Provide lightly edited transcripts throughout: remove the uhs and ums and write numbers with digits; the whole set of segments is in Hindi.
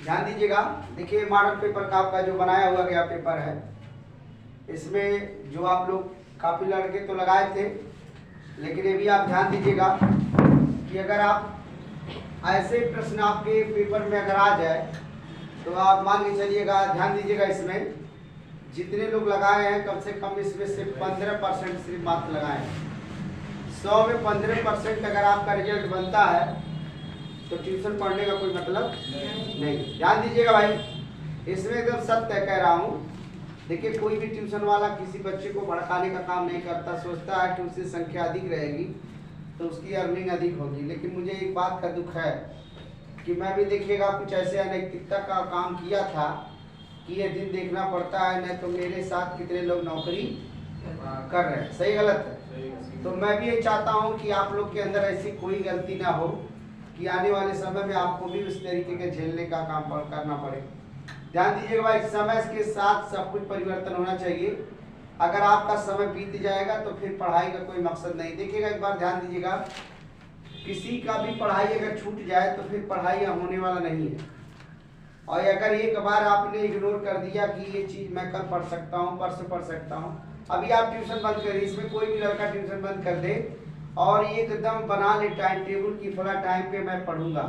ध्यान दीजिएगा। देखिए मॉडल पेपर का आपका जो बनाया हुआ गया पेपर है, इसमें जो आप लोग काफ़ी लड़के तो लगाए थे, लेकिन ये भी आप ध्यान दीजिएगा कि अगर आप ऐसे प्रश्न आपके पेपर में अगर आ जाए तो आप मान के चलिएगा, ध्यान दीजिएगा, इसमें जितने लोग लगाए हैं कम से कम इसमें से 15% सिर्फ मार्क्स लगाए हैं। 100 में 15% अगर आपका रिजल्ट बनता है तो ट्यूशन पढ़ने का कोई मतलब नहीं। ध्यान दीजिएगा भाई, इसमें एकदम सत्य कह रहा हूँ। देखिए कोई भी ट्यूशन वाला किसी बच्चे को भड़काने का काम नहीं करता, सोचता है कि उसकी संख्या अधिक रहेगी तो उसकी अर्निंग अधिक होगी। लेकिन मुझे एक बात का दुख है कि मैं भी देखिएगा कुछ ऐसे अनैतिकता का काम किया था कि ये दिन देखना पड़ता है, नहीं तो मेरे साथ कितने लोग नौकरी कर रहे हैं, सही गलत है। तो मैं भी ये चाहता हूँ कि आप लोग के अंदर ऐसी कोई गलती ना हो कि आने वाले समय में आपको भी उस तरीके के झेलने का काम करना पड़े। ध्यान दीजिएगा भाई, समय के साथ सब कुछ परिवर्तन होना चाहिए। अगर आपका समय बीत जाएगा तो फिर पढ़ाई का कोई मकसद नहीं। देखिएगा एक बार ध्यान दीजिएगा, किसी का भी पढ़ाई अगर छूट जाए तो फिर पढ़ाई होने वाला नहीं है। और अगर एक बार आपने इग्नोर कर दिया कि ये चीज़ मैं कल पढ़ सकता हूँ, परसों पढ़ सकता हूँ, अभी आप ट्यूशन बंद करिए, इसमें कोई भी लड़का ट्यूशन बंद कर दे और एकदम बना ले टाइम टेबल की फला टाइम पे मैं पढ़ूंगा,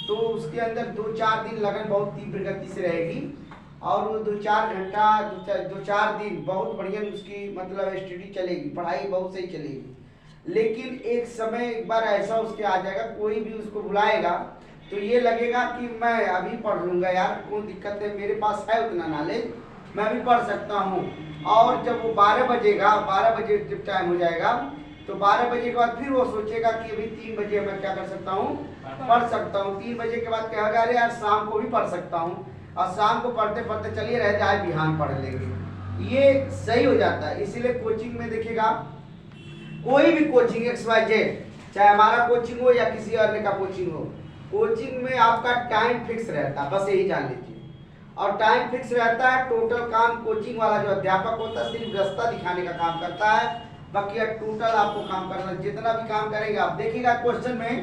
तो उसके अंदर 2-4 दिन लगन बहुत तीव्र गति से रहेगी और वो 2-4 घंटा 2-4 दिन बहुत बढ़िया उसकी मतलब स्टडी चलेगी, पढ़ाई बहुत सही चलेगी। लेकिन एक समय एक बार ऐसा उसके आ जाएगा, कोई भी उसको बुलाएगा तो ये लगेगा कि मैं अभी पढ़ लूँगा यार, कौन दिक्कत है, मेरे पास है उतना नॉलेज, मैं भी पढ़ सकता हूँ। और जब वो 12 बजेगा, 12 बजे जब टाइम हो जाएगा तो 12 बजे के बाद फिर वो सोचेगा कि अभी 3 बजे मैं क्या कर सकता हूँ, पढ़ सकता हूँ। 3 बजे के बाद कहेगा अरे यार शाम को भी पढ़ सकता हूँ, और शाम को पढ़ते पढ़ते चलिए रह जाए बिहान पढ़ लेंगे, ये सही हो जाता है। इसीलिए कोचिंग में देखिएगा, कोई भी कोचिंग XYZ, चाहे हमारा कोचिंग हो या किसी अन्य का कोचिंग हो, कोचिंग में आपका टाइम फिक्स रहता है, बस यही जान लीजिए। और टाइम फिक्स रहता है, टोटल काम कोचिंग वाला जो अध्यापक होता है सिर्फ रास्ता दिखाने का काम करता है, बाकी टोटल आपको काम करना, जितना भी काम करेंगे आप। देखिएगा क्वेश्चन में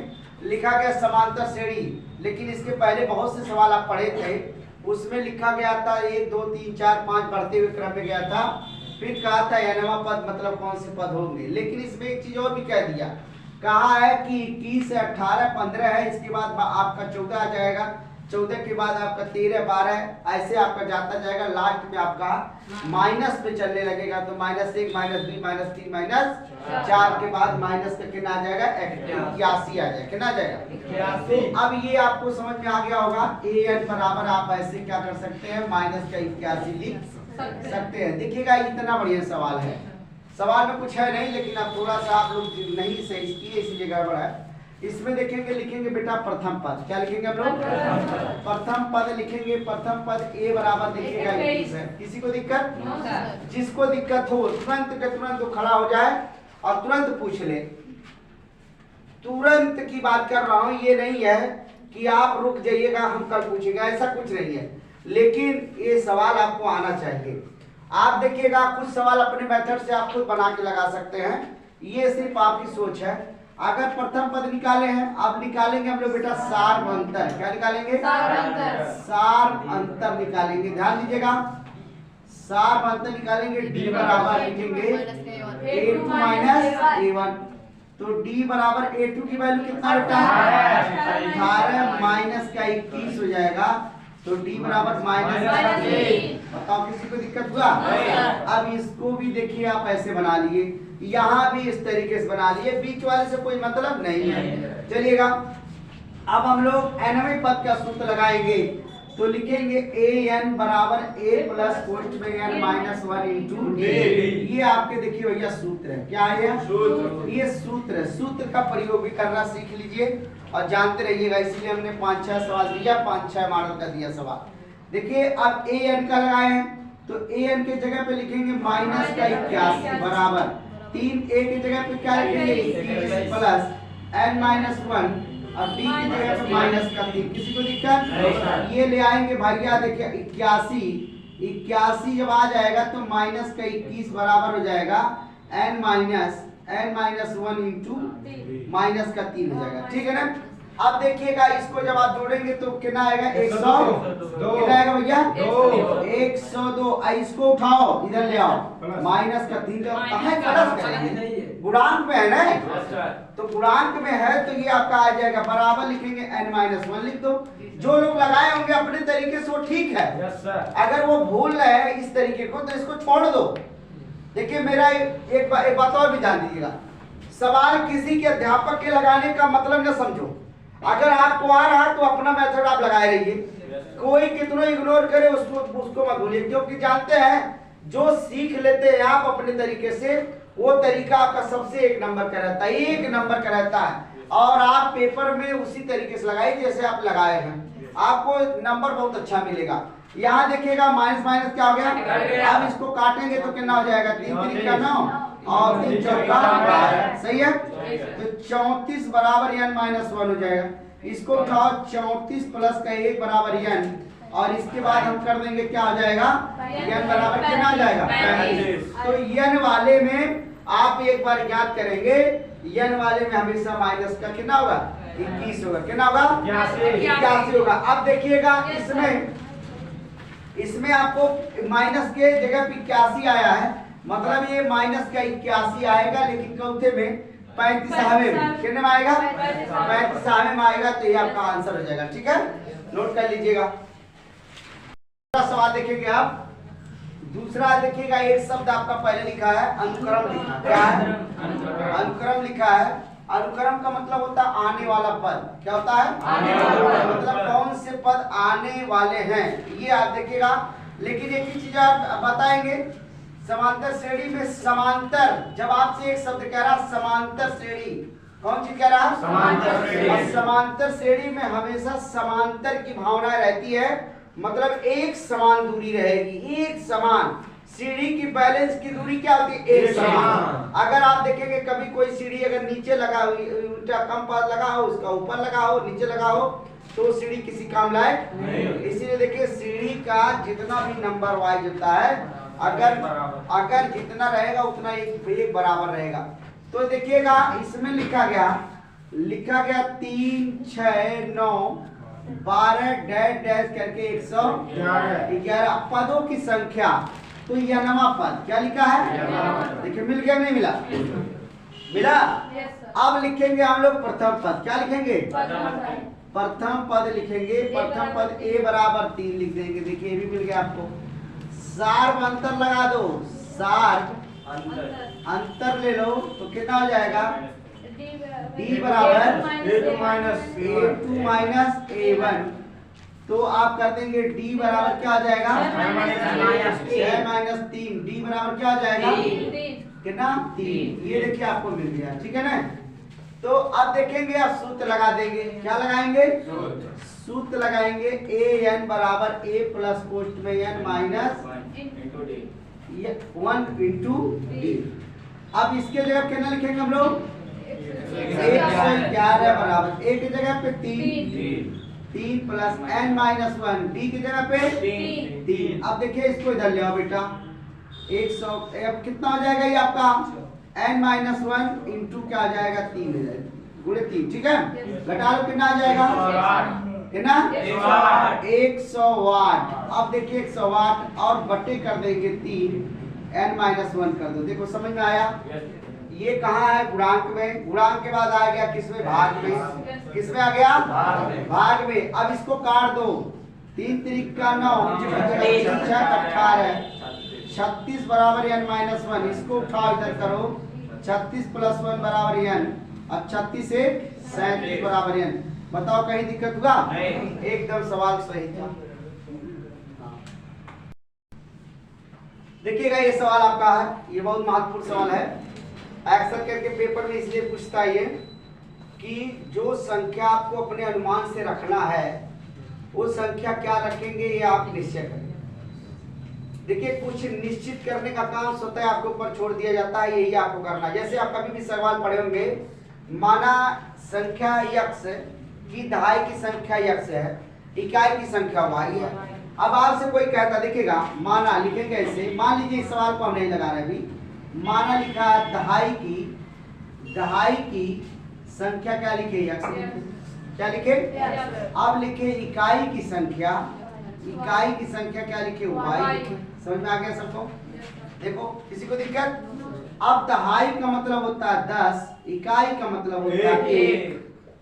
लिखा गया समांतर श्रेणी, लेकिन इसके पहले बहुत से सवाल आप पढ़े थे, उसमें लिखा गया था 1 2 3 4 5 बढ़ते हुए क्रम में गया था, फिर कहा था nवां पद मतलब कौन से पद होंगे। लेकिन इसमें एक चीज और भी कह दिया, कहा है कि 21 से 18 15 है, इसके बाद आपका 14 आ जाएगा, 14 के बाद आपका 13 12 ऐसे आपका जाता जाएगा, लास्ट में आपका माइनस पे चलने लगेगा, तो -1 -2 -3 -4 के बाद माइनस का कितना आ जाएगा, 81 आ जाएगा, कितना आ जाएगा। अब ये आपको समझ में आ गया होगा, an बराबर आप ऐसे क्या कर सकते हैं, -81 लिख सकते हैं। देखिएगा इतना बढ़िया सवाल है, सवाल में कुछ है नहीं, लेकिन अब थोड़ा सा आप लोग नहीं सही किए इसलिए गड़बड़ है। इसमें देखेंगे, लिखेंगे बेटा प्रथम पद, क्या लिखेंगे हम लोग, प्रथम पद लिखेंगे। प्रथम पद a बराबर देखिएगा 21 है। किसी को दिक्कत, जिसको दिक्कत हो तुरंत के तुरंत वो खड़ा हो जाए और तुरंत पूछ ले। तुरंत की बात कर रहा हूँ, ये नहीं है कि आप रुक जाइएगा हम कल पूछेंगे, ऐसा कुछ नहीं है, लेकिन ये सवाल आपको आना चाहिए। आप देखिएगा कुछ सवाल अपने मेथड से आप खुद बना के लगा सकते हैं, ये सिर्फ आपकी सोच है। अगर प्रथम पद निकाले हैं, अब निकालेंगे हम लोग बेटा सार अंतर, क्या निकालेंगे, सार अंतर निकालेंगे। ध्यान दीजिएगा, सार अंतर निकालेंगे, d बराबर लिखेंगे a2 -a1, तो d बराबर a2 की वैल्यू कितना बेटा 18 माइनस का 21 हो जाएगा, तो d बराबर -1। बताओ किसी को दिक्कत हुआ। अब इसको भी देखिए आप ऐसे बना लिए, यहाँ भी इस तरीके से बना लिए, बीच वाले से कोई मतलब नहीं है। चलिएगा अब हम लोग nवें पद का सूत्र लगाएंगे, तो लिखेंगे an बराबर a प्लस पोस्ट में n -1 इंटू d। ये आपके देखिए भैया सूत्र है, क्या है ये सूत्र है। सूत्र का प्रयोग भी करना सीख लीजिए और जानते रहिएगा, इसलिए हमने 5-6 सवाल दिया, 5-6 मॉडल का दिया सवाल। देखिए अब an का लगाए हैं, तो an के जगह पे लिखेंगे -81 बराबर 3a की जगह पे क्या लिखेंगे 21 प्लस n -1 और d की जगह पे -3। किसी को दिक्कत, ये ले आएंगे भैया। देखिए 81 जब आ जाएगा तो -21 बराबर हो जाएगा n -1 इंटू -3 हो जाएगा, ठीक है ना। अब देखिएगा इसको जब आप जोड़ेंगे तो कितना आएगा 100 कितना आएगा भैया 102। इसको उठाओ इधर ले आओ माइनस का 3 प्लस करेंगे गुणांक में है ना तो गुणांक में है तो ये आपका आ जाएगा बराबर लिखेंगे n-1 लिख दो। जो लोग लगाए होंगे अपने तरीके से वो ठीक है अगर वो भूल रहे हैं इस तरीके को तो इसको छोड़ दो। देखिए मेरा एक बात और भी ध्यान दीजिएगा सवाल किसी के अध्यापक के लगाने का मतलब न समझो। अगर आपको आ रहा तो अपना मेथड आप लगाए रहिए कोई कितना इग्नोर करे उसको मत भूलिए क्योंकि जानते हैं जो सीख लेते हैं आप अपने तरीके से वो तरीका आपका सबसे 1 नंबर का रहता है 1 नंबर का रहता है और आप पेपर में उसी तरीके से लगाइए जैसे आप लगाए हैं आपको नंबर बहुत अच्छा मिलेगा। यहाँ देखिएगा माइनस माइनस क्या हो गया अब इसको काटेंगे तो कितना हो जाएगा 3 3 का 9 और 3 4 सही है तो 34 बराबर n-1 हो जाएगा। इसको उठाओ 34 प्लस का 1 बराबर n और इसके बाद हम कर देंगे क्या हो जाएगा n बराबर कितना आ जाएगा 35। तो n वाले में आप एक बार याद करेंगे n वाले में हमेशा माइनस का कितना होगा 21 होगा कितना होगा 81 होगा। अब देखिएगा इसमें आपको माइनस के जगह पे 81 आया है मतलब ये माइनस का 81 आएगा लेकिन चौथे में 35वें में कितने में आएगा 35वें में आएगा तो ये आपका आंसर हो जाएगा। ठीक है नोट कर लीजिएगा। दूसरा सवाल देखेंगे आप दूसरा देखिएगा एक शब्द आपका पहले लिखा है अनुक्रम लिखा क्या है अनुक्रम लिखा है। अनुक्रम का मतलब होता है आने वाला पद क्या होता है आने वाला मतलब कौन से पद आने वाले हैं ये आप देखिएगा। लेकिन एक ही चीज आप बताएंगे समांतर श्रेणी में समांतर जब आपसे एक शब्द कह रहा समांतर श्रेणी कौन चीज कह रहा समांतर श्रेणी। समांतर श्रेणी में हमेशा समांतर की भावना रहती है मतलब एक समान दूरी रहेगी एक समान सीढ़ी की बैलेंस की दूरी क्या होती है एक समान। अगर आप देखेंगे कभी कोई सीढ़ी अगर नीचे लगा हुई उल्टा कम पद लगा हो उसका ऊपर लगा हो नीचे लगा हो तो सीढ़ी किसी काम लायक नहीं। इसीलिए देखिए सीढ़ी का जितना भी नंबर वाइज होता है अगर जितना रहेगा उतना एक बराबर रहेगा। तो देखिएगा इसमें लिखा गया 3 6 9 12 डैश डैश करके 111 पदों की संख्या। तो यह नवा पद क्या लिखा है देखिए मिल गया नहीं मिला मिला। अब लिखेंगे हम लोग प्रथम पद क्या लिखेंगे प्रथम पद लिखेंगे। प्रथम पद a बराबर 3 लिख देंगे। देखिए ये भी मिल गया आपको। सार अंतर लगा दो सार अंतर ले लो तो कितना हो जाएगा d बराबर a2 माइनस a1 तो आप कर देंगे d बराबर क्या आ जाएगा 6 माइनस 3 d बराबर क्या आ जाएगा कितना 3। ये देखिए आपको मिल गया ठीक है ना। तो अब देखेंगे आप सूत्र लगा देंगे क्या लगाएंगे सूत्र लगाएंगे an बराबर a प्लस पोस्ट में n माइनस 1 इंटू d। अब इसके जगह कितना लिखेंगे हम लोग 111 बराबर a की जगह पे 3 प्लस n माइनस 1 d की जगह पे 3। अब देखिए इसको इधर ले आओ बेटा 100 अब कितना हो जाएगा ये आपका n माइनस 1 इंटू क्या आ जाएगा 3 हो जाएगा गुणे 3 ठीक है। घटा लो कितना आ जाएगा कितना 108। अब देखिए 108 और बटे कर देंगे 3 n माइनस 1 कर दो। देखो समझ में आया ये कहाँ है गुणांक में गुणांक के बाद आ गया किसमें भाग में किसमें आ गया भाग में। अब इसको काट दो 3 3 का 9 18 36 बराबर n माइनस 1 इसको उठाओ इधर करो 36 प्लस 1 बराबर n और 36 से 37 बराबर n। बताओ कहीं दिक्कत हुआ एकदम सवाल सही था। देखिएगा ये सवाल आपका है ये बहुत महत्वपूर्ण सवाल है अक्सर करके पेपर में इसलिए पूछता है कि जो संख्या आपको अपने अनुमान से रखना है वो संख्या क्या रखेंगे ये आप निश्चय करें। देखिए कुछ निश्चित करने का काम स्वतः आपके ऊपर छोड़ दिया जाता है यही आपको करना है। जैसे आप कभी भी सवाल पढ़े होंगे माना संख्या x की दहाई की संख्या x है इकाई की संख्या y है। अब आपसे कोई कहता देखिएगा माना लिखेंगे ऐसे मान लीजिए इस सवाल को हम नहीं लगा रहे अभी माना लिखा है दहाई की संख्या क्या लिखी है x क्या लिखे? अब लिखे इकाई की संख्या, इकाई की संख्या क्या लिखे? y लिखे। समझ में आ गया सबको? देखो किसी को दिक्कत? अब दहाई का मतलब होता है 10, इकाई का मतलब होता है 1,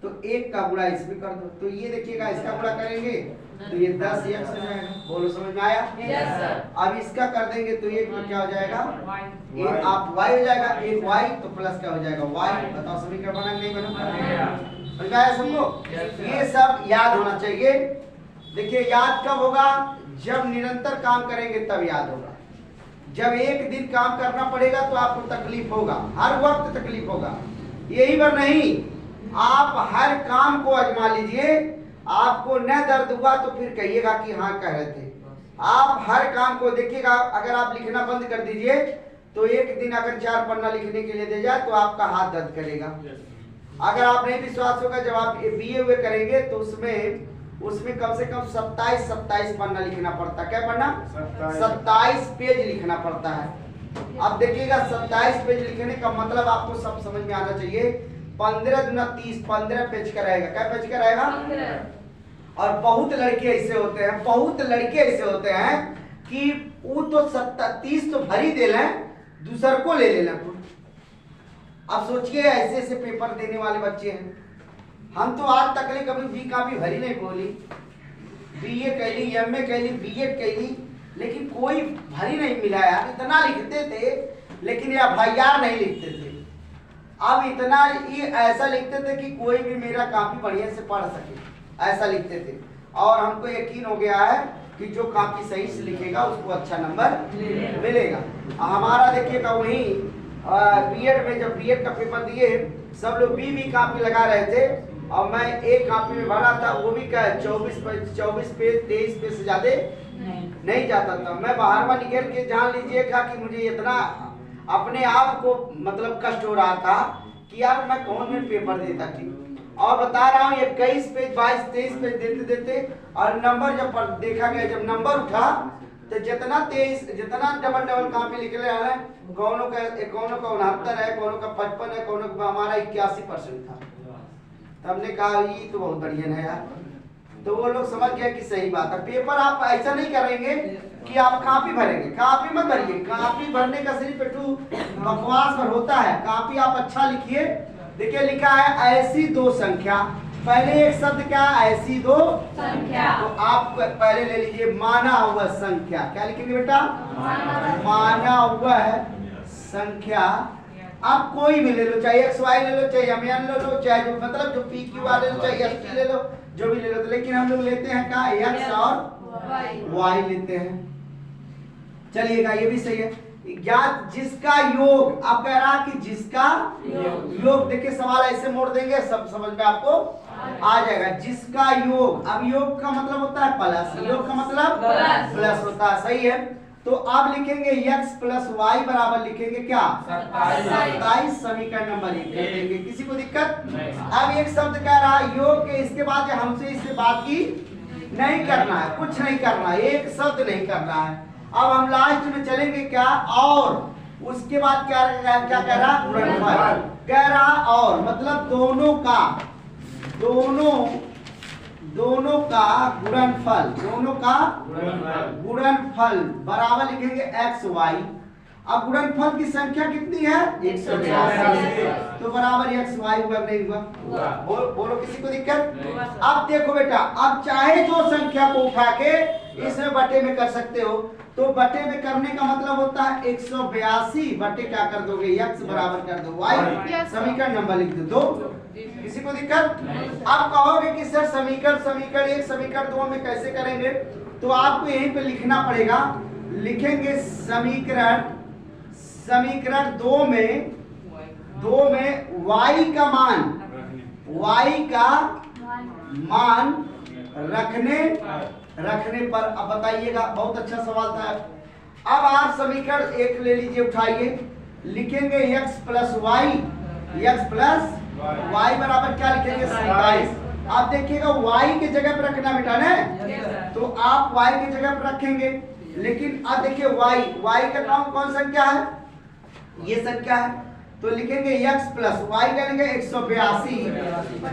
तो 1 का गुणा इसमें कर दो। तो ये देखिएगा इसका गुणा करेंगे तो ये 10 x हो जाएगा। बोलो समझ में आया? Yes sir. अब इसका कर देंगे तो ये क्या हो जाएगा? ये आप y हो जाएगा, 1y तो प्लस क्या हो जाएगा? y। बताओ समीकरण बना नहीं बना? समझ में आया सबको? ये सब याद होना चाहिए। देखिए याद कब होगा? जब निरंतर काम करेंगे तब याद होगा। जब एक दिन काम करना पड़ेगा तो आपको तकलीफ होगा, हर वक्त तकलीफ होगा, यही बार नहीं। आप हर काम को आजमा लीजिए, आपको न दर्द हुआ तो फिर कहिएगा कि हाँ कह रहे थे। आप हर काम को देखिएगा, अगर आप लिखना बंद कर दीजिए तो एक दिन अगर 4 पन्ना लिखने के लिए दे जाए तो आपका हाथ दर्द करेगा। अगर आप नहीं विश्वास होगा, जब आप बीए हुए करेंगे तो उसमें कम से कम 27 पन्ना लिखना पड़ता है। क्या पढ़ना? 27 पेज लिखना पड़ता है। अब देखिएगा 27 पेज लिखने का मतलब आपको सब समझ में आना चाहिए। 15 दूना 30, 15 पेज का रहेगा। क्या पेज का रहेगा? 15। और बहुत लड़के ऐसे होते हैं, बहुत लड़के ऐसे होते हैं कि वो तो 30 तो भर ही दे लें, दूसर को ले लेना। अब सोचिए ऐसे ऐसे पेपर देने वाले बच्चे हैं। हम तो आज तक कभी बी कॉपी भरी नहीं बोली, बीए कैली, एमए कैली, बीएड कैली, लेकिन कोई भरी नहीं मिला यार। इतना लिखते थे लेकिन ये एफआईआर नहीं लिखते थे। अब इतना ये ऐसा लिखते थे कि कोई भी मेरा कॉपी बढ़िया से पढ़ सके, ऐसा लिखते थे। और हमको यकीन हो गया है कि जो कॉपी सही से लिखेगा उसको अच्छा नंबर मिलेगा। हमारा देखिएगा वही बीएड में, जब बीएड का पेपर दिए सब लोग बी कॉपी लगा रहे थे और मैं एक कॉपी में भरा था, वो भी क्या 24 पेज 23 पेज से ज्यादा नहीं जाता था। मैं बाहर में निकल के जान लीजिएगा कि मुझे इतना अपने आप को मतलब कष्ट हो रहा था कि यार मैं कौन में पेपर देता थी। और बता रहा हूँ 21 पेज 22 23 पेज देते देते और नंबर जब देखा गया, जब नंबर उठा तो जितना डबल कॉपी निकले हैं, कौनों का 69 है, कौनों का 55 है, कौनों का हमारा 81% था। तब हमने कहा ये तो बहुत बढ़िया है यार। तो वो लोग समझ गए कि सही बात है। पेपर आप ऐसा नहीं करेंगे कि आप कॉपी भरेंगे, कॉपी मत भरिए। कॉपी भरने का सिर्फ पेटू बकवास पर होता है। कॉपी आप अच्छा लिखिए। देखिए लिखा है ऐसी दो संख्या, पहले एक शब्द क्या? ऐसी दो संख्या। तो आप पहले ले लीजिए माना हुआ संख्या। क्या लिखेंगे बेटा? माना हुआ है संख्या। आप कोई भी ले लो, चाहे XY ले लो, चाहे MN ले लो, चाहे जो मतलब जो PQR ले लो, चाहे ST ले लो, जो भी ले लो। लेकिन हम लोग लेते हैं क्या? X और Y लेते हैं। चलिएगा ये भी सही है। ज्ञात जिसका योग, आप कह रहा कि जिसका योग। देखिए सवाल ऐसे मोड़ देंगे सब समझ में आपको आ जाएगा। जिसका योग, अब योग का मतलब होता है प्लस, योग का मतलब प्लस होता है। सही है। तो अब लिखेंगे x प्लस वाई बराबर लिखेंगे क्या? 27। समीकरण नंबर 1 कर देंगे। किसी को दिक्कत? अब एक शब्द कह रहा है योग के, इसके बाद हमसे इससे बात की नहीं करना है, कुछ नहीं करना है, एक शब्द नहीं करना है। अब हम लास्ट में चलेंगे क्या? और उसके बाद क्या कह रहा? गुणनफल कह रहा। और मतलब दोनों का गुणनफल, दोनों का गुणनफल बराबर लिखेंगे XY। अब गुणनफल की संख्या कितनी है? 182। तो बराबर XY हुआ नहीं हुआ? बोलो किसी को दिक्कत? अब देखो बेटा, अब चाहे जो संख्या को उठा के इसमें बटे में कर सकते हो। तो बटे में करने का मतलब होता है 182 बटे क्या कर दोगे? x बराबर कर दो y। समीकरण नंबर लिख दो 2। किसी को दिक्कत? अब कहोगे कि सर समीकरण 1 समीकरण 2 में कैसे करेंगे? तो आपको यहीं पे लिखना पड़ेगा। लिखेंगे समीकरण 2 में y का मान रखने पर। अब बताइएगा, बहुत अच्छा सवाल था। अब आप समीकरण 1 ले लीजिए, उठाइए, लिखेंगे x प्लस वाई बराबर क्या लिखेंगे? 27। आप देखिएगा y के जगह पर रखना बेटा ने, तो आप y के जगह पर रखेंगे। लेकिन अब देखिए y का कौन संख्या है? ये संख्या है। तो लिखेंगे x प्लस वाई का लेंगे 182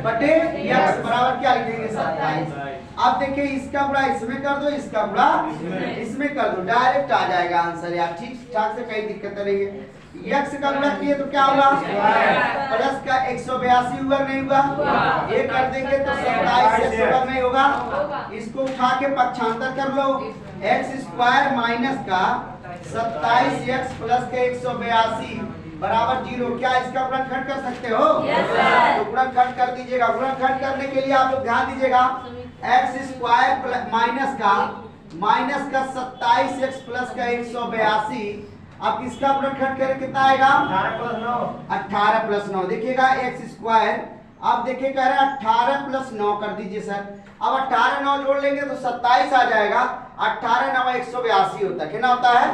बटे x बराबर क्या लिखेंगे 27। अब देखिए इसका गुणा इसमें कर दो, इसका गुणा इसमें कर दो, डायरेक्ट आ जाएगा आंसर यार, ठीक ठाक से कहीं दिक्कत नहीं है। x का गुणा किए तो क्या होगा प्लस का 182 हुआ नहीं हुआ, ये कर देंगे तो 27 से होगा नहीं होगा, इसको उठा के पक्षांतर कर लो, x स्क्वायर माइनस का 27x प्लस के 182 बराबर 0। क्या इसका गुणनखंड कर सकते हो? तो गुणनखंड कर दीजिएगा। गुणनखंड करने के लिए आप लोग ध्यान दीजिएगा, x स्क्वायर माइनस का 27x प्लस का 182, अब इसका गुणनखंड करें कितना आएगा 18 प्लस 9। देखिएगा x स्क्वायर, अब देखिए कह रहे हैं 18 प्लस 9 कर दीजिए सर, अब 18 9 जोड़ लेंगे तो 27 आ जाएगा, 18 9 182 होता है, कितना होता है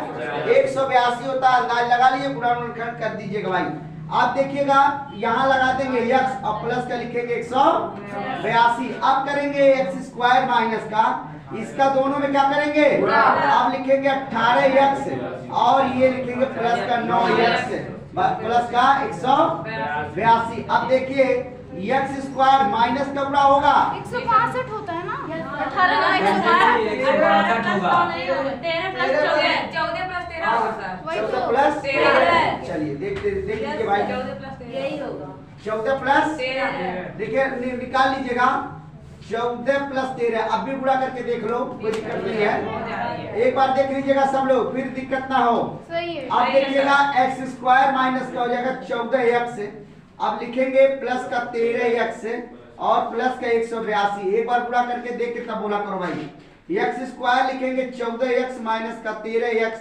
182 होता है, अंदाज लगा लीजिए, गुणनखंड कर दीजिएगा भाई। अब देखिएगा यहाँ लगा देंगे x और प्लस का लिखेंगे 182, अब करेंगे x स्क्वायर माइनस का, इसका दोनों में क्या करेंगे अब लिखेंगे 18x और ये लिखेंगे प्लस का 9x प्लस का 182। अब देखिए x स्क्वायर माइनस का गुणा होगा 165 होता है ना, 14 प्लस 13, चलिए देखिए भाई 14 प्लस 13, देखिए निकाल लीजिएगा 14 प्लस 13, अब भी गुणा करके देख लो, कोई दिक्कत नहीं है, एक बार देख लीजिएगा सब लोग, फिर दिक्कत ना हो। अब देखिएगा x स्क्वायर माइनस का हो जाएगा 14x, अब लिखेंगे प्लस का 13x और प्लस का 182, एक बार गुणा करके देख के तब बोला करो भाई। x स्क्वायर लिखेंगे 14x माइनस का 13x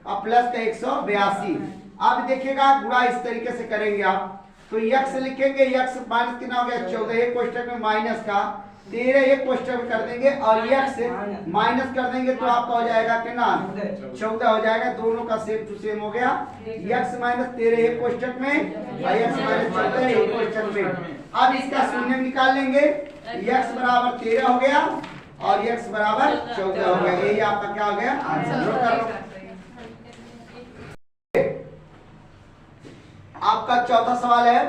और प्लस का 182। अब देखिएगा गुणा इस तरीके से करेंगे आप, तो x लिखेंगे, x माइनस कितना हो गया 14, एक क्वेश्चन में माइनस का 13 एक क्वेश्चन में कर देंगे और x माइनस कर देंगे तो आपका हो जाएगा कितना 14 हो जाएगा, दोनों का सेम टू सेम हो गया, x माइनस 13 एक क्वेश्चन में और x माइनस 14 एक क्वेश्चन में। अब इसका शून्य निकाल लेंगे, x बराबर 13 हो गया और x बराबर 14 हो गया, यही आपका क्या हो गया आंसर। नोट कर लो। आपका चौथा सवाल है,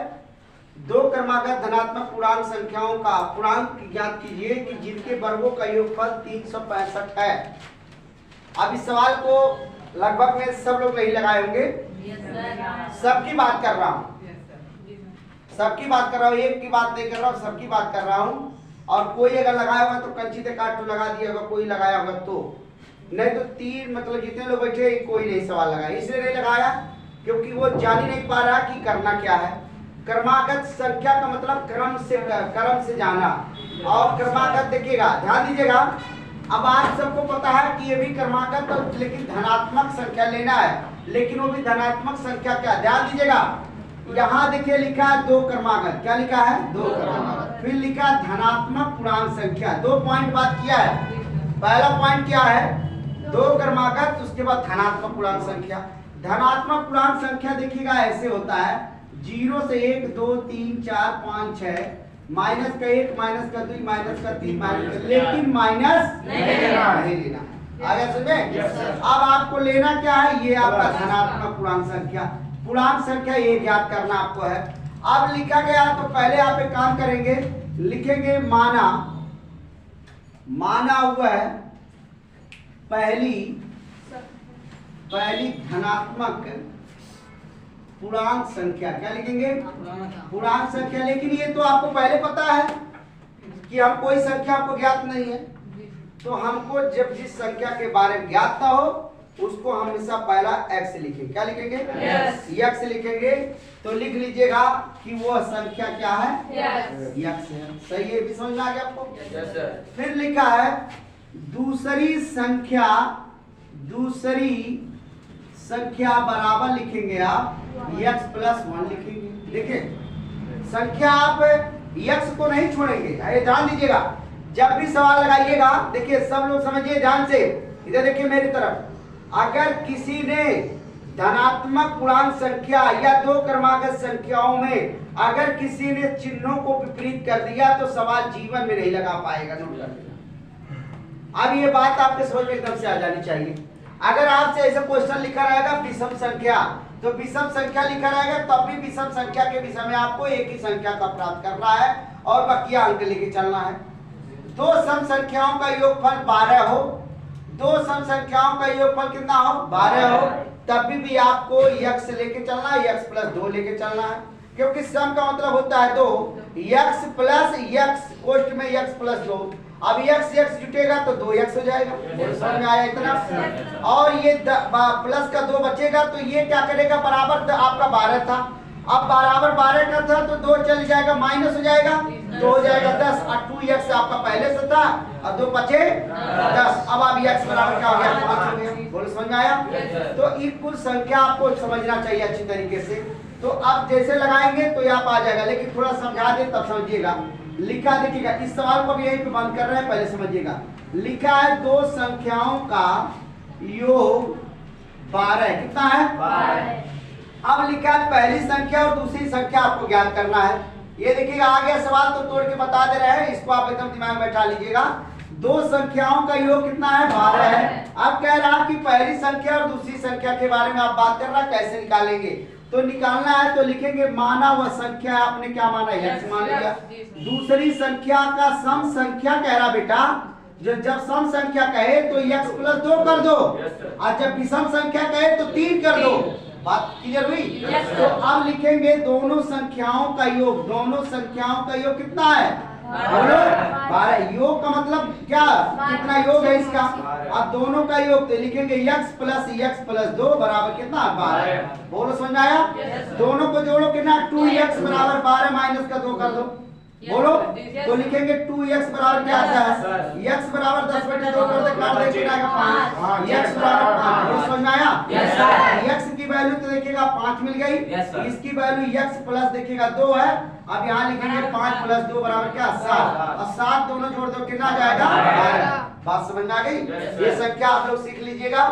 दो क्रमागत धनात्मक पूर्णांक संख्याओं का पूर्णांक ज्ञात कीजिए कि जिनके वर्गों का योगफल 365 है। अब इस सवाल को लगभग में सब लोग नहीं लगाए होंगे, सबकी बात कर रहा हूँ, सबकी बात कर रहा हूँ, एक की बात नहीं कर रहा हूँ, सबकी बात कर रहा हूँ। और कोई अगर लगाया होगा तो कंची से काट तो लगा दिया होगा, कोई लगाया होगा तो, नहीं तो तीन मतलब जितने लोग बैठे कोई नहीं सवाल लगाया, इसलिए नहीं लगाया क्योंकि वो जान ही नहीं पा रहा कि करना क्या है। क्रमागत संख्या का मतलब क्रम से जाना, और क्रमागत देखिएगा ध्यान दीजिएगा, अब आप सबको पता है कि ये भी क्रमागत तो, लेकिन धनात्मक संख्या लेना है, लेकिन वो भी धनात्मक संख्या क्या, ध्यान दीजिएगा यहाँ देखिए लिखा है दो क्रमागत, क्या लिखा है दो क्रमागत, फिर लिखा है धनात्मक पूर्णांक संख्या, दो पॉइंट बात किया है। पहला पॉइंट क्या है दो क्रमागत, उसके बाद धनात्मक पूर्णांक संख्या। धनात्मक पूर्णांक संख्या देखिएगा ऐसे होता है 0 से 1 2 3 4 5 6, माइनस का 1 माइनस का 2 माइनस का 3 माइनस का, लेकिन माइनस नहीं लेना। आगे सुने, अब आपको लेना क्या है, ये आपका धनात्मक पूर्णांक संख्या, पूर्णांक संख्या ये ज्ञात करना आपको है। अब लिखा गया तो पहले आप एक काम करेंगे, लिखेंगे माना, माना हुआ है पहली धनात्मक पूर्णांक संख्या, क्या लिखेंगे पूर्णांक संख्या। लेकिन ये तो आपको पहले पता है कि हम कोई संख्या आपको ज्ञात नहीं है, तो हमको जब जिस संख्या के बारे में ज्ञात ना हो उसको हमेशा पहला x लिखेंगे, क्या लिखेंगे x लिखेंगे, तो लिख लीजिएगा कि वो संख्या क्या है x है। सही है, भी समझ आ गया आपको। फिर लिखा है दूसरी संख्या बराबर लिखेंगे आप x प्लस 1 लिखेंगे। देखिए संख्या आप x को नहीं छोड़ेंगे, ध्यान दीजिएगा जब भी सवाल लगाइएगा। देखिए सब लोग समझिए ध्यान से, इधर देखिए मेरी तरफ, अगर किसी ने धनात्मक पूर्णांक संख्या या दो क्रमागत संख्याओं में अगर किसी ने चिन्हों को विपरीत कर दिया तो सवाल जीवन में नहीं लगा पाएगा। नोट कर लेना। अब ये बात आपके समझ में एकदम से आ जानी चाहिए। अगर आपसे ऐसा क्वेश्चन लिखा रहेगा विषम संख्या, तो विषम संख्या लिखा रहेगा तब भी विषम संख्या के विषय में आपको एक ही संख्या का प्राप्त करना है और बाकी अंक लेके चलना है। दो सम संख्याओं का योगफल 12 हो, दो सम संख्याओं का योगफल कितना हो 12 हो, तब भी आपको x लेके चलना है, x प्लस 2 लेके चलना है, क्योंकि सम का मतलब होता है 2, x प्लस x कोष्ठ में x प्लस 2। अब x जुटेगा तो 2x हो जाएगा, समझ में आया इतना। और ये प्लस का 2 बचेगा तो ये क्या करेगा, बराबर आपका 12 था, अब बराबर 12 का था तो 2 चल जाएगा, माइनस हो जाएगा, तो हो जाएगा 10 और 2x आपका पहले से था और 2 बचे 10। अब आप x बराबर क्या हो गया 5 हो गया। बोलो समझ में आया। तो ये कुल संख्या आपको समझना चाहिए अच्छी तरीके से। तो आप जैसे लगाएंगे तो यहाँ आ जाएगा, लेकिन थोड़ा समझा दे तब समझिएगा। लिखा देखिएगा, इस सवाल को भी यहीं पे बंद कर रहे हैं, पहले समझिएगा। लिखा है दो संख्याओं का योग 12, कितना है 12। अब लिखा है पहली संख्या और दूसरी संख्या आपको ज्ञात करना है। ये देखिएगा आगे सवाल तो तोड़ के बता दे रहे हैं, इसको आप एकदम दिमाग में बैठा लीजिएगा। दो संख्याओं का योग कितना है 12 है। अब कह रहा कि पहली संख्या और दूसरी संख्या के बारे में आप बात कर रहा, कैसे निकालेंगे। तो निकालना है तो लिखेंगे माना वह संख्या, आपने क्या माना x मान लिया। दूसरी संख्या का सम संख्या कह रहा बेटा, जब सम संख्या कहे तो x प्लस 2 कर दो, और जब विषम संख्या कहे तो 3 कर दो। बात क्लियर हुई। तो अब लिखेंगे दोनों संख्याओं का योग, दोनों संख्याओं का योग कितना है 12। योग का मतलब क्या, कितना योग है इसका। अब दोनों का योग तो लिखेंगे x प्लस 2 बराबर कितना 12। बोलो समझ आया। दोनों को जोड़ो कितना 2x बराबर 12 माइनस का 2 कर दो। बोलो तो लिखेंगे 2x बराबर क्या आता है, x बराबर 10/2 कर दे, काट दे कितना आएगा 5, x बराबर 5। बोलो समझ में आया। x की वैल्यू तो देखिएगा 5 मिल गई, इसकी वैल्यू x प्लस देखिएगा 2 है। अब यहाँ लिखेंगे 5 प्लस 2 बराबर क्या 7, और 7 दोनों जोड़ दो कितना आ जाएगा 12। बात समझ में आ गई। ये संख्या आप लोग सीख लीजिएगा,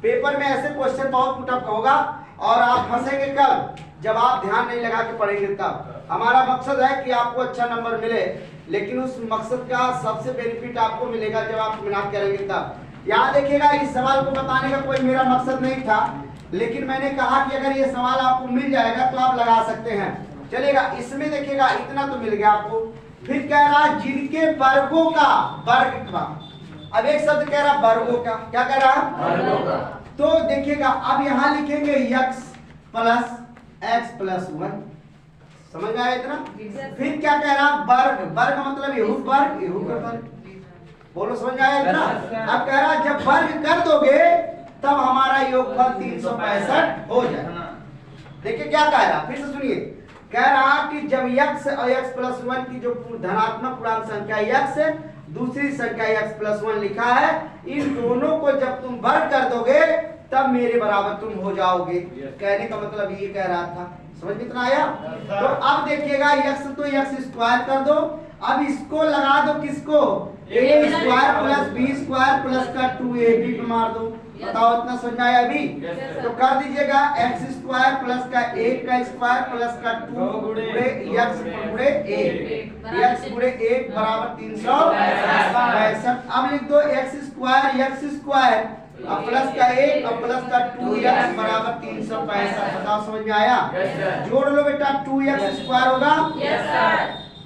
पेपर में ऐसे क्वेश्चन बहुत पुटअप होगा और आप फंसेंगे कब, जब आप ध्यान नहीं लगा के पढ़ेंगे तब। हमारा मकसद है कि आपको अच्छा नंबर मिले, लेकिन उस मकसद का सबसे बेनिफिट आपको मिलेगा जब आप मेहनत करेंगे तब। यहाँ देखिएगा इस सवाल को बताने का कोई मेरा मकसद नहीं था, लेकिन मैंने कहा कि अगर ये सवाल आपको मिल जाएगा तो आप लगा सकते हैं, चलेगा। इसमें देखिएगा इतना तो मिल गया आपको। फिर कह रहा जिनके वर्गों का वर्ग कितना। अब एक शब्द कह रहा वर्गों का, क्या कह रहा वर्गों का। तो देखिएगा अब यहाँ लिखेंगे x प्लस x प्लस 1, समझ में आया इतना। फिर क्या कह रहा वर्ग, वर्ग मतलब यहू वर्ग, यहू का वर्ग। बोलो समझ में आया इतना। अब कह रहा जब वर्ग कर दोगे तब हमारा योगफल 365 हो जाएगा। देखिए क्या कह रहा, फिर से सुनिए। कह रहा कि जब x और x प्लस 1 की जो धनात्मक पूर्णांक संख्या x, दूसरी संख्या x प्लस 1 लिखा है, इन दोनों को जब तुम वर्ग कर दोगे तब मेरे बराबर तुम हो जाओगे। कहने का मतलब ये कह रहा था, समझ में इतना आया। तो अब देखिएगा x तो x स्क्वायर कर दो, अब इसको लगा दो किसको, a square plus b square plus का 2ab पे मार दो। बताओ इतना समझ में आया अभी। तो कर दीजिएगा x स्क्वायर प्लस का 1 का स्क्वायर प्लस का 2 गुणे x गुणे 1, x गुणे 1 बराबर 365। अब लिख दो x स्क्वायर अब प्लस का 1 और प्लस का 2x बराबर 365। बताओ समझ में आया। जोड़ लो बेटा, 2x स्क्वायर होगा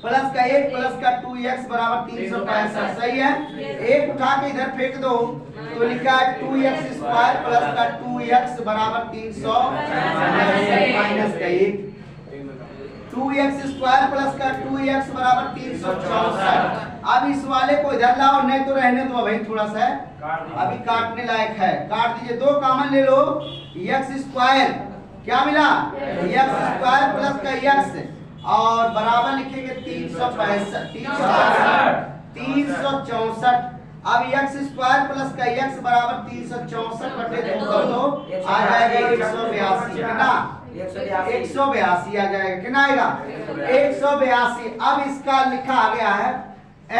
प्लस का 1 प्लस का 2x बराबर 365, सही है। एक उठा के इधर फेंक दो तो लिखा है 2x स्क्वायर प्लस का 2x बराबर 365 माइनस का 1, 2x स्क्वायर प्लस का 2x बराबर 364। अब इस वाले को इधर लाओ, नहीं तो रहने दो भाई, थोड़ा सा अभी काटने लायक है, काट दीजिए। 2 कॉमन ले लो, x स्क्वायर क्या मिला x स्क्वायर प्लस का x और बराबर लिखेंगे 364। अब x स्क्वायर प्लस का x बराबर 364/2 कर दो, आ जाएगा 182। कितना 182 आ जाएगा, कितना आएगा 182। अब इसका लिखा आ गया है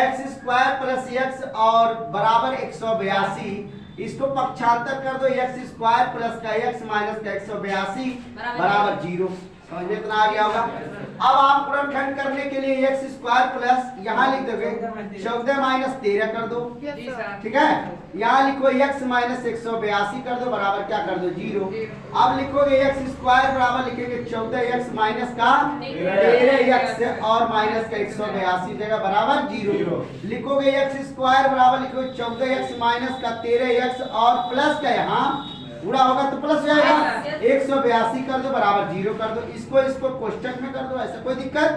x स्क्वायर प्लस x और बराबर 182, इसको पक्षांतर कर दो, x स्क्वायर प्लस का x माइनस का 182 बराबर 0। समझ में इतना आ गया होगा। अब आप गुणनखंड करने के लिए एक्स स्क्वायर प्लस यहाँ लिख दोगे 14 माइनस 13 कर दो, ठीक है। यहाँ लिखो x माइनस 182 कर दो बराबर क्या कर दो 0। अब लिखोगे x स्क्वायर बराबर लिखेंगे 14x माइनस का 13x और माइनस का 182 जगह बराबर 0। लिखोगे x स्क्वायर बराबर लिखोगे 14x माइनस का 13x और प्लस का यहाँ पूरा होगा तो प्लस हो जाएगा 182 कर दो बराबर 0 कर दो। इसको कोष्टक में कर दो, ऐसा कोई दिक्कत।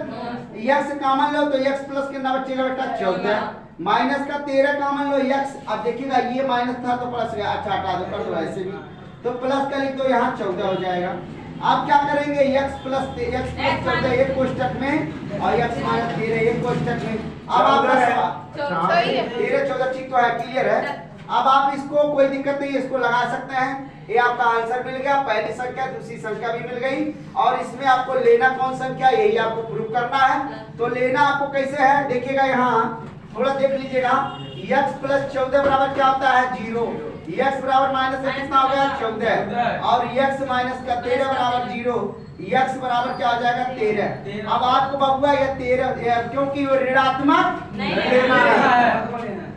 x कॉमन लो तो x प्लस कितना बचेगा बेटा 14, माइनस का 13 कॉमन लो x, अब देखिएगा ये माइनस था तो प्लस गया, अच्छा हटा दो कर दो ऐसे भी, तो प्लस का लिख दो यहाँ 14 हो जाएगा। आप क्या करेंगे x प्लस 14 एक कोष्टक में और x माइनस 13 एक कोष्टक में। अब आप 13 14 ठीक तो है, क्लियर है। अब आप इसको कोई दिक्कत नहीं, इसको लगा सकते हैं। ये आपका आंसर मिल गया, पहली संख्या दूसरी संख्या भी मिल गई। और इसमें आपको लेना कौन संख्या यही आपको प्रूव करना है। तो लेना आपको कैसे है देखिएगा, यहाँ थोड़ा देख लीजिएगा। x प्लस 14 बराबर क्या होता है 0, x बराबर माइनस से कितना हो गया 14 और x माइनस का 13 बराबर 0, x बराबर क्या हो जाएगा 13। अब आपको बबुआ ये 13 क्योंकि वो ऋणात्मक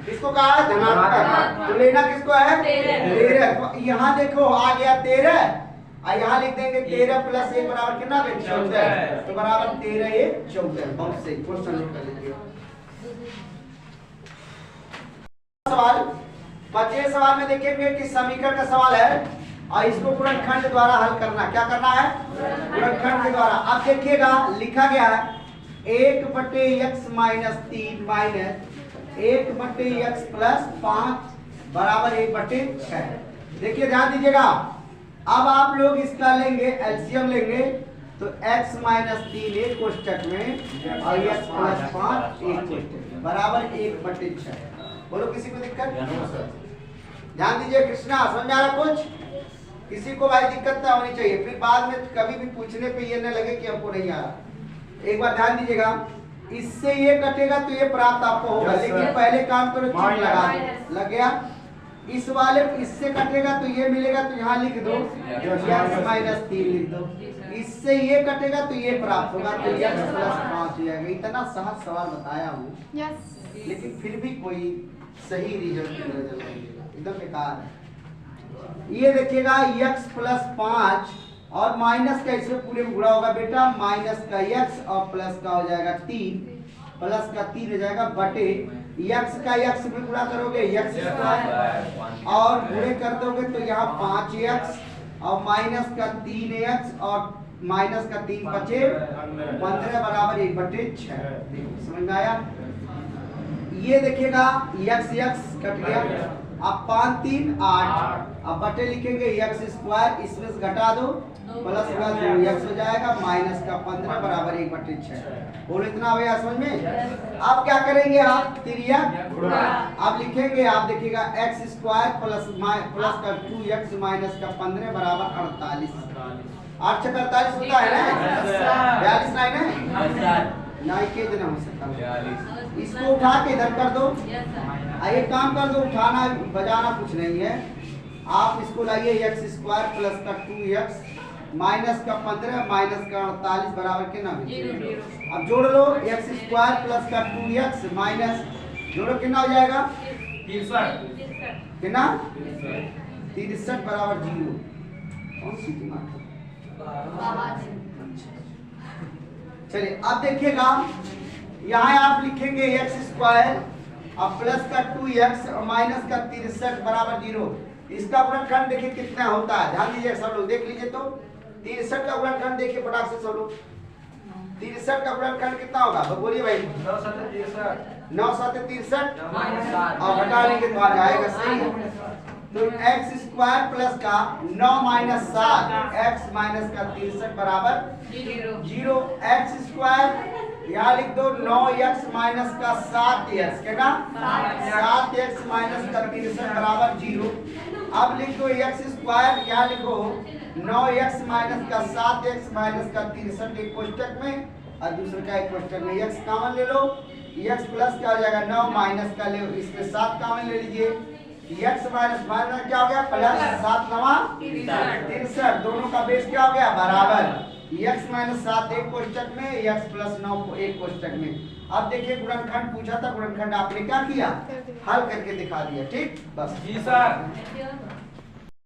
इसको कहा है धनात्मक, तो लेना किसको है 13। यहाँ देखो आ गया 13, यहाँ लिख देंगे 13 प्लस 1 बराबर कितना 14, तो बराबर 13 1 14। बहुत सही, क्वेश्चन नोट कर लीजिए। सवाल 25 सवाल में देखेंगे कि समीकरण का सवाल है और इसको गुणनखंड द्वारा हल करना। क्या करना है गुणनखंड के द्वारा। अब देखिएगा लिखा गया है 1/x minus 3 minus 1/x plus 5 बराबर 1/6। देखिए ध्यान दीजिएगा, अब आप लोग इसका लेंगे एलसीएम लेंगे तो x माइनस 3 एक कोष्टक में और x प्लस 5 एक कोष्टक में बराबर 1/6। बोलो किसी को दिक्कत? ध्यान दीजिए कृष्णा, समझ आ रहा कुछ? किसी को भाई दिक्कत ना होनी चाहिए, फिर बाद में कभी भी पूछने पे ये न लगे कि हमको नहीं आ रहा। एक बार ध्यान दीजिएगा, इससे ये कटेगा तो ये प्राप्त आपको होगा, लेकिन पहले काम करो चीज लगा लग गया। इस वाले इससे कटेगा तो ये मिलेगा, तो यहाँ लिख दो x माइनस 3 लिख दो। इससे ये कटेगा तो ये प्राप्त होगा, तो x प्लस 5 हो जाएगा। इतना सहज सवाल बताया हूँ, लेकिन फिर भी कोई सही रिजल्ट एकदम बेकार है। ये देखिएगा x प्लस 5 और माइनस का इसमें पूरे में गुणा होगा बेटा, माइनस का x और प्लस का हो जाएगा 3, प्लस का 3 हो जाएगा बटे x का x में गुणा करोगे x स्क्वायर और गुणे कर दोगे तो यहाँ 5x और माइनस का 3x और माइनस का 3 बचे 15 बराबर 1/6। समझ में आया? ये देखिएगा x कट गया, अब 5 3 8, अब बटे लिखेंगे x स्क्वायर, इसमें से घटा दो प्लस का 2x हो जाएगा माइनस का 15 बराबर 1/6। बोलो इतना हो गया समझ में? अब क्या करेंगे आप तिर्यक गुणा, अब लिखेंगे आप देखिएगा x स्क्वायर प्लस का 2x माइनस का 15 बराबर 48। 8 छक 48 होता है ना, 42 नहीं है नहीं के दिन हो सकता। इसको उठा के इधर कर दो, एक काम कर दो, उठाना बजाना कुछ नहीं है। आप इसको लाइए x स्क्वायर प्लस का 2x माइनस का 15 माइनस का 48 बराबर कितना? अब जोड़ लो x स्क्वायर प्लस का 2x माइनस जोड़ो कितना हो जाएगा 63 कितना 63 बराबर 0। कौन सी दिमाग? चलिए अब देखिएगा, यहाँ आप लिखेंगे x स्क्वायर अब प्लस का 2x और माइनस का 63 बराबर 0। इसका गुणनखंड देखिए कितना होता है, ध्यान दीजिए सब लोग देख लीजिए। तो 63 का गुणनखंड देखिए फटाक से सब लोग, 63 का गुणनखंड कितना होगा बोलिए भाई? 9 7 63 और घटा लेंगे तो आ जाएगा सही है। तो x स्क्वायर प्लस का 9 माइनस 7 x माइनस का 63 बराबर 0। x स्क्वायर यहाँ लिख दो 9x माइनस का 7x कितना 7x माइनस का 63 बराबर 0। अब लिख दो x स्क्वायर, यहाँ लिखो 9x माइनस का 7x माइनस का 63 एक कोष्टक में और दूसरे का एक कोष्टक में। x कॉमन ले लो, x प्लस क्या हो जाएगा 9 माइनस का ले इसमें 7 कॉमन ले लीजिए, x माइनस माइनस क्या हो गया प्लस 7 9 63, दोनों का बेस क्या हो गया बराबर x माइनस 7 एक कोष्टक में, x प्लस 9 एक कोष्टक में। अब देखिए गुणनखंड पूछा था, गुणनखंड आपने क्या किया, हल करके दिखा दिया। ठीक, बस जी सर।